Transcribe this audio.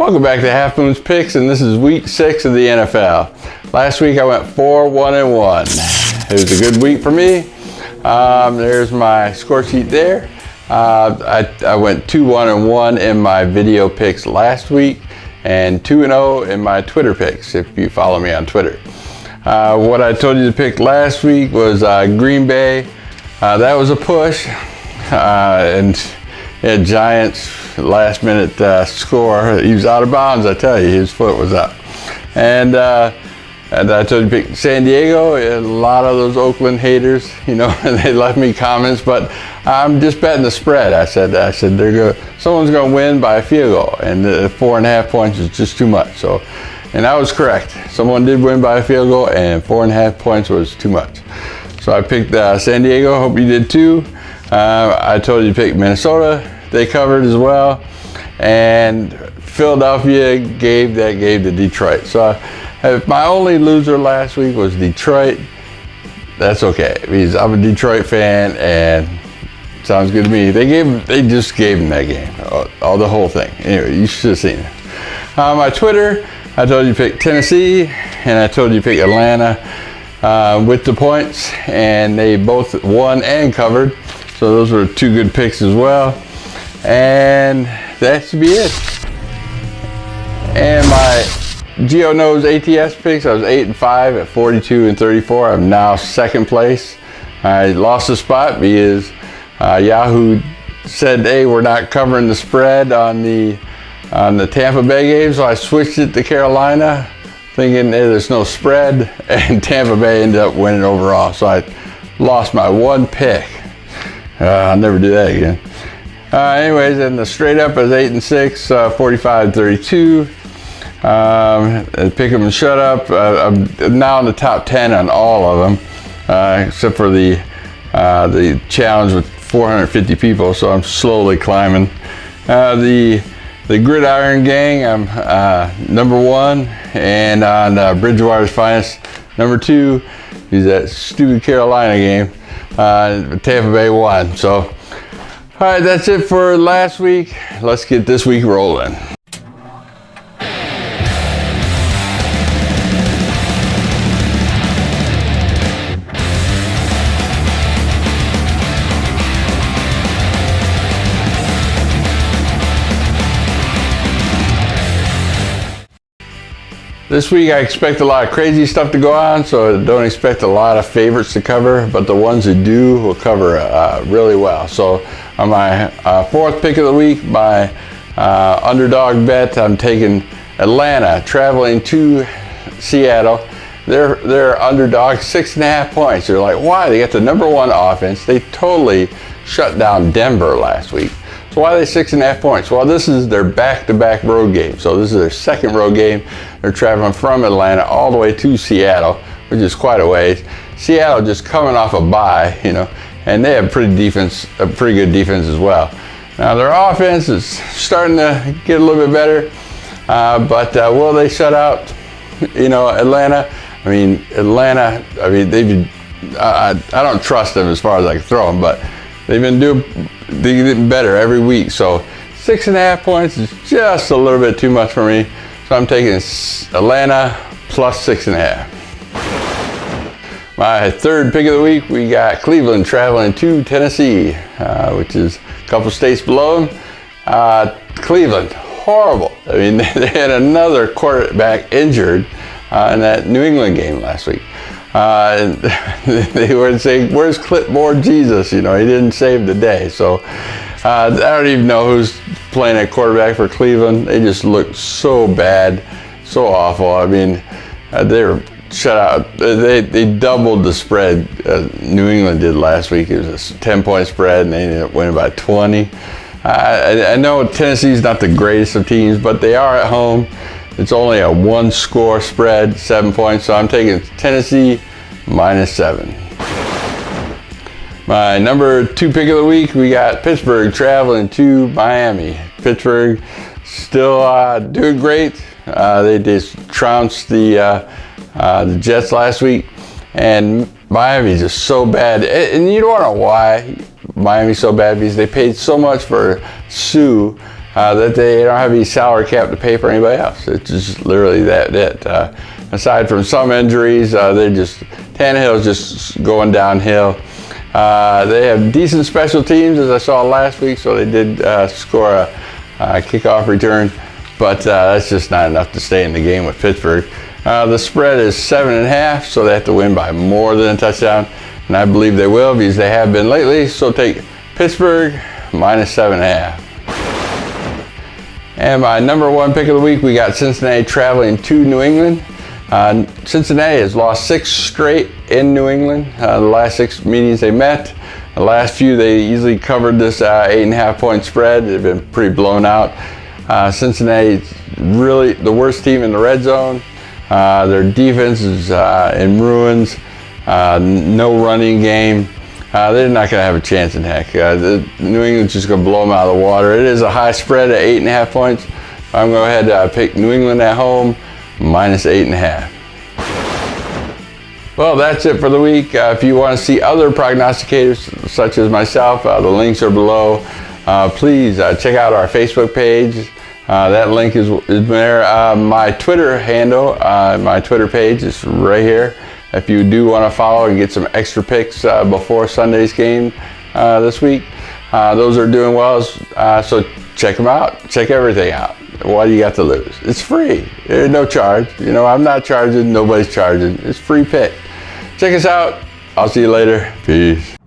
Welcome back to Half Moon's Picks, and this is week 6 of the NFL. Last week I went 4-1-1. It was a good week for me. There's my score sheet there. I went 2-1-1 in my video picks last week, and 2-0 in my Twitter picks, if you follow me on Twitter. What I told you to pick last week was Green Bay. That was a push, and Giants last minute score. He was out of bounds, I tell you. His foot was up. And I told you to pick San Diego. A lot of those Oakland haters, they left me comments, but I'm just betting the spread. I said someone's going to win by a field goal, and 4.5 points is just too much. And I was correct. Someone did win by a field goal, and 4.5 points was too much. So I picked San Diego. Hope you did too. I told you to pick Minnesota. They covered as well. And Philadelphia gave to Detroit. So if my only loser last week was Detroit, that's okay, because I'm a Detroit fan and it sounds good to me. They just gave them that game, all the whole thing. Anyway, you should have seen it. On my Twitter, I told you to pick Tennessee, and I told you to pick Atlanta with the points, and they both won and covered. So those were two good picks as well. And that should be it. And my Geo Knows ATS picks, I was 8-5 at 42-34. I'm now second place. I lost a spot because Yahoo said, hey, we're not covering the spread on the Tampa Bay game, so I switched it to Carolina, thinking, hey, there's no spread, and Tampa Bay ended up winning overall. So I lost my one pick. I'll never do that again. Anyways, and the straight up is 8-6, 45-32. Pick 'em and shut up. I'm now in the top 10 on all of them, except for the challenge with 450 people. So I'm slowly climbing. The Gridiron Gang, I'm number 1, and on Bridgewater's Finest, number 2. Is that stupid Carolina game. Tampa Bay won. So. All right, that's it for last week. Let's get this week rolling. This week I expect a lot of crazy stuff to go on, so don't expect a lot of favorites to cover, but the ones that do will cover really well. So on my fourth pick of the week, my underdog bet, I'm taking Atlanta, traveling to Seattle. They're underdog 6.5 points. You're like, why? They got the number 1 offense. They totally shut down Denver last week. So why are they 6.5 points? Well, this is their back-to-back road game. So this is their second road game. They're traveling from Atlanta all the way to Seattle, which is quite a ways. Seattle just coming off a bye, and they have a pretty good defense as well. Now their offense is starting to get a little bit better, but will they shut out, Atlanta? I don't trust them as far as I can throw them, but they've been getting better every week. So 6.5 points is just a little bit too much for me. So I'm taking Atlanta plus 6.5. My third pick of the week, we got Cleveland traveling to Tennessee, which is a couple states below them. Cleveland, horrible. They had another quarterback injured in that New England game last week. And they were saying, where's clipboard Jesus? He didn't save the day. So I don't even know who's playing at quarterback for Cleveland. They just look so bad, so awful. They were shut out. They doubled the spread New England did last week. It was a 10-point spread, and they ended up winning by 20. I know Tennessee's not the greatest of teams, but they are at home. It's only a 1-score spread, 7 points, so I'm taking Tennessee -7. My number 2 pick of the week, we got Pittsburgh traveling to Miami. Pittsburgh still doing great. They just trounced the Jets last week, and Miami's just so bad. And you don't know why Miami's so bad, because they paid so much for Sue, that they don't have any salary cap to pay for anybody else. It's just literally it. Aside from some injuries, Tannehill's just going downhill. They have decent special teams, as I saw last week, so they did score a kickoff return, but that's just not enough to stay in the game with Pittsburgh. The spread is 7.5, so they have to win by more than a touchdown, and I believe they will because they have been lately. So take Pittsburgh minus 7.5. And my number one pick of the week, we got Cincinnati traveling to New England. Cincinnati has lost 6 straight in New England. The last 6 meetings they met. The last few they easily covered this 8.5 point spread. They've been pretty blown out. Cincinnati's really the worst team in the red zone. Their defense is in ruins. No running game. They're not going to have a chance in heck. New England's just going to blow them out of the water. It is a high spread at 8.5 points. I'm going to go ahead and pick New England at home minus 8.5. Well, that's it for the week. If you want to see other prognosticators such as myself, the links are below. Please check out our Facebook page. That link is there. My Twitter handle, my Twitter page is right here. If you do want to follow and get some extra picks before Sunday's game this week, those are doing well. So check them out. Check everything out. What do you got to lose? It's free. There's no charge. You know, I'm not charging. Nobody's charging. It's free pick. Check us out. I'll see you later. Peace.